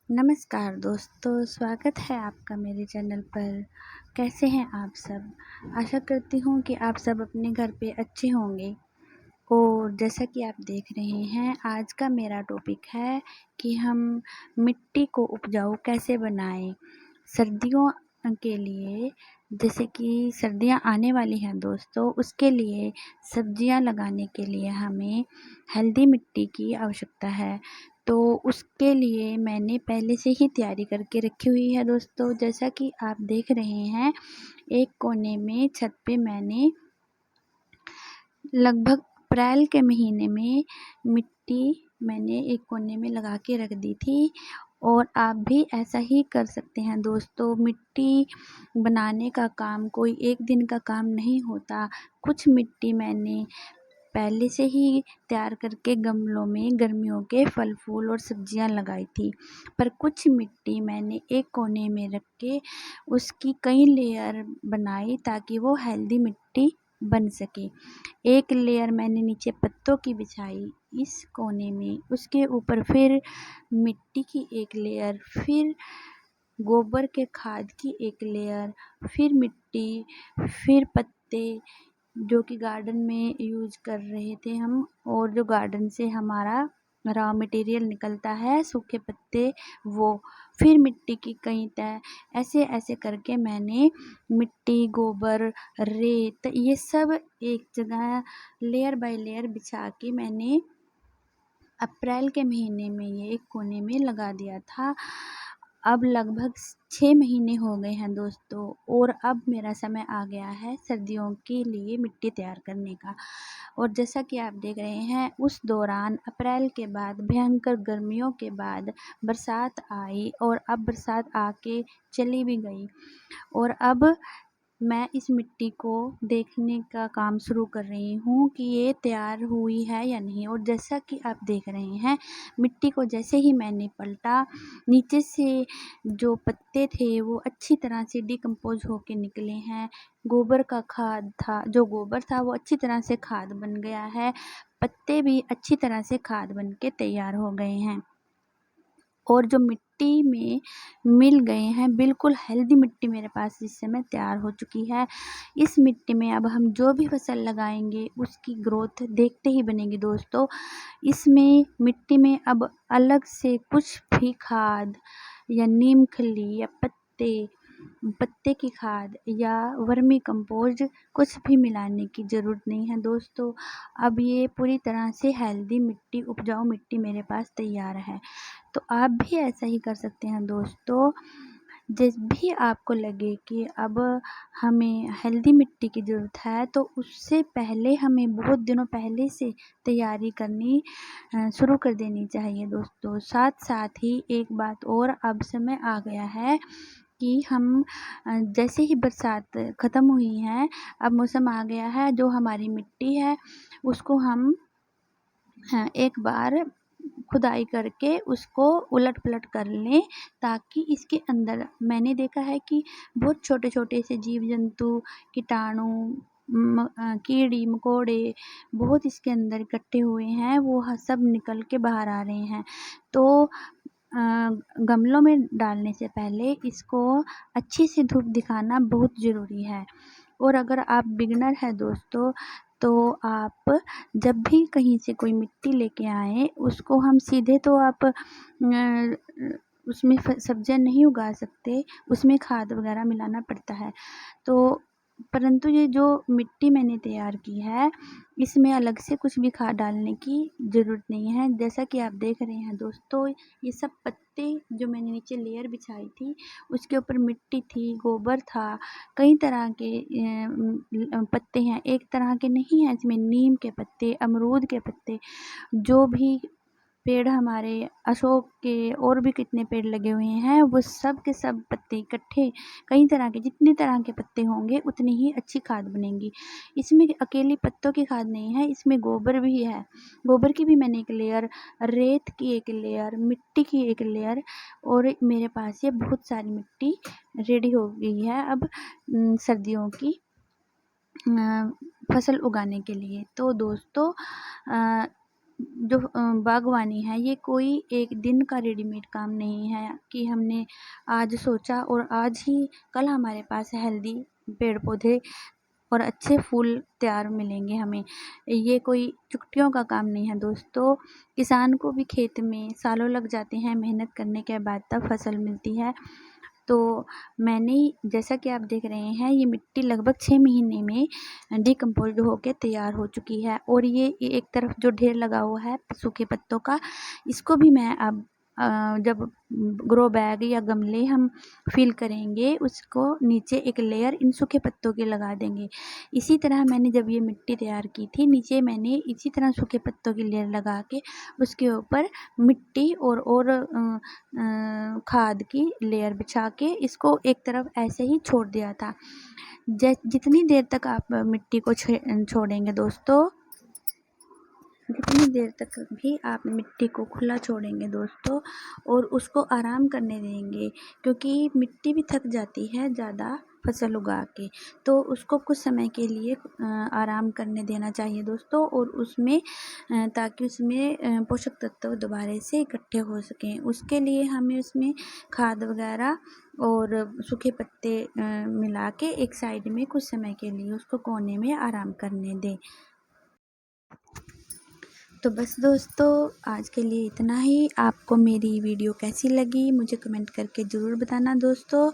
नमस्कार दोस्तों, स्वागत है आपका मेरे चैनल पर। कैसे हैं आप सब? आशा करती हूँ कि आप सब अपने घर पे अच्छे होंगे। और जैसा कि आप देख रहे हैं, आज का मेरा टॉपिक है कि हम मिट्टी को उपजाऊ कैसे बनाएं। सर्दियों के लिए, जैसे कि सर्दियां आने वाली हैं दोस्तों, उसके लिए सब्जियां लगाने के लिए हमें हेल्दी मिट्टी की आवश्यकता है। तो उसके लिए मैंने पहले से ही तैयारी करके रखी हुई है दोस्तों। जैसा कि आप देख रहे हैं, एक कोने में छत पे मैंने लगभग अप्रैल के महीने में मिट्टी मैंने एक कोने में लगा के रख दी थी। और आप भी ऐसा ही कर सकते हैं दोस्तों। मिट्टी बनाने का काम कोई एक दिन का काम नहीं होता। कुछ मिट्टी मैंने पहले से ही तैयार करके गमलों में गर्मियों के फल फूल और सब्जियां लगाई थी। पर कुछ मिट्टी मैंने एक कोने में रख के उसकी कई लेयर बनाई ताकि वो हेल्दी मिट्टी बन सके। एक लेयर मैंने नीचे पत्तों की बिछाई इस कोने में, उसके ऊपर फिर मिट्टी की एक लेयर, फिर गोबर के खाद की एक लेयर, फिर मिट्टी, फिर पत्ते जो कि गार्डन में यूज कर रहे थे हम, और जो गार्डन से हमारा रॉ मटेरियल निकलता है, सूखे पत्ते, वो, फिर मिट्टी की कई तय, ऐसे ऐसे करके मैंने मिट्टी, गोबर, रेत, ये सब एक जगह लेयर बाय लेयर बिछा के मैंने अप्रैल के महीने में ये एक कोने में लगा दिया था। अब लगभग 6 महीने हो गए हैं दोस्तों, और अब मेरा समय आ गया है सर्दियों के लिए मिट्टी तैयार करने का। और जैसा कि आप देख रहे हैं, उस दौरान अप्रैल के बाद भयंकर गर्मियों के बाद बरसात आई, और अब बरसात आके चली भी गई। और अब मैं इस मिट्टी को देखने का काम शुरू कर रही हूँ कि ये तैयार हुई है या नहीं। और जैसा कि आप देख रहे हैं, मिट्टी को जैसे ही मैंने पलटा, नीचे से जो पत्ते थे वो अच्छी तरह से डिकम्पोज होके निकले हैं। गोबर का खाद था, जो गोबर था वो अच्छी तरह से खाद बन गया है। पत्ते भी अच्छी तरह से खाद बन के तैयार हो गए हैं, और जो मिट्टी में मिल गए हैं, बिल्कुल हेल्दी मिट्टी मेरे पास इस समय तैयार हो चुकी है। इस मिट्टी में अब हम जो भी फसल लगाएंगे उसकी ग्रोथ देखते ही बनेगी दोस्तों। इसमें मिट्टी में अब अलग से कुछ भी खाद या नीम खली या पत्ते की खाद या वर्मी कंपोस्ट कुछ भी मिलाने की ज़रूरत नहीं है दोस्तों। अब ये पूरी तरह से हेल्दी मिट्टी, उपजाऊ मिट्टी मेरे पास तैयार है। तो आप भी ऐसा ही कर सकते हैं दोस्तों। जब भी आपको लगे कि अब हमें हेल्दी मिट्टी की ज़रूरत है, तो उससे पहले हमें बहुत दिनों पहले से तैयारी करनी शुरू कर देनी चाहिए दोस्तों। साथ साथ ही एक बात और, अब समय आ गया है कि हम जैसे ही बरसात ख़त्म हुई है, अब मौसम आ गया है, जो हमारी मिट्टी है उसको हम एक बार खुदाई करके उसको उलट पलट कर लें, ताकि इसके अंदर, मैंने देखा है कि बहुत छोटे छोटे से जीव जंतु, कीटाणु, कीड़ी मकोड़े बहुत इसके अंदर इकट्ठे हुए हैं, वो सब निकल के बाहर आ रहे हैं। तो गमलों में डालने से पहले इसको अच्छी सी धूप दिखाना बहुत ज़रूरी है। और अगर आप बिगिनर हैं दोस्तों, तो आप जब भी कहीं से कोई मिट्टी लेके आएँ, उसको हम सीधे तो आप उसमें सब्जियां नहीं उगा सकते, उसमें खाद वगैरह मिलाना पड़ता है। तो परंतु ये जो मिट्टी मैंने तैयार की है, इसमें अलग से कुछ भी खाद डालने की ज़रूरत नहीं है। जैसा कि आप देख रहे हैं दोस्तों, ये सब पत्ते जो मैंने नीचे लेयर बिछाई थी, उसके ऊपर मिट्टी थी, गोबर था, कई तरह के पत्ते हैं, एक तरह के नहीं हैं। इसमें नीम के पत्ते, अमरूद के पत्ते, जो भी पेड़ हमारे अशोक के और भी कितने पेड़ लगे हुए हैं, वो सब के सब पत्ते इकट्ठे, कई तरह के, जितने तरह के पत्ते होंगे उतनी ही अच्छी खाद बनेगी। इसमें अकेली पत्तों की खाद नहीं है, इसमें गोबर भी है। गोबर की भी मैंने एक लेयर, रेत की एक लेयर, मिट्टी की एक लेयर, और मेरे पास ये बहुत सारी मिट्टी रेडी हो गई है अब सर्दियों की फसल उगाने के लिए। तो दोस्तों, जो बागवानी है ये कोई एक दिन का रेडीमेड काम नहीं है कि हमने आज सोचा और आज ही कल हमारे पास हेल्दी पेड़ पौधे और अच्छे फूल तैयार मिलेंगे हमें। ये कोई चुटकियों का काम नहीं है दोस्तों। किसान को भी खेत में सालों लग जाते हैं, मेहनत करने के बाद तब फसल मिलती है। तो मैंने जैसा कि आप देख रहे हैं ये मिट्टी लगभग 6 महीने में डिकम्पोज़ होके तैयार हो चुकी है और ये एक तरफ जो ढेर लगा हुआ है सूखे पत्तों का, इसको भी मैं अब जब ग्रो बैग या गमले हम फिल करेंगे उसको नीचे एक लेयर इन सूखे पत्तों की लगा देंगे। इसी तरह मैंने जब ये मिट्टी तैयार की थी, नीचे मैंने इसी तरह सूखे पत्तों की लेयर लगा के उसके ऊपर मिट्टी और खाद की लेयर बिछा के इसको एक तरफ ऐसे ही छोड़ दिया था। जितनी देर तक आप मिट्टी को छोड़ेंगे दोस्तों, जितनी देर तक भी आप मिट्टी को खुला छोड़ेंगे दोस्तों और उसको आराम करने देंगे, क्योंकि मिट्टी भी थक जाती है ज़्यादा फसल उगा के, तो उसको कुछ समय के लिए आराम करने देना चाहिए दोस्तों। और उसमें ताकि उसमें पोषक तत्व दोबारा से इकट्ठे हो सकें, उसके लिए हमें उसमें खाद वगैरह और सूखे पत्ते मिला के एक साइड में कुछ समय के लिए उसको कोने में आराम करने दें। तो बस दोस्तों आज के लिए इतना ही। आपको मेरी वीडियो कैसी लगी मुझे कमेंट करके ज़रूर बताना दोस्तों,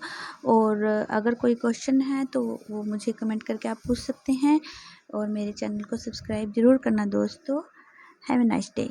और अगर कोई क्वेश्चन है तो वो मुझे कमेंट करके आप पूछ सकते हैं, और मेरे चैनल को सब्सक्राइब ज़रूर करना दोस्तों। Have a nice day.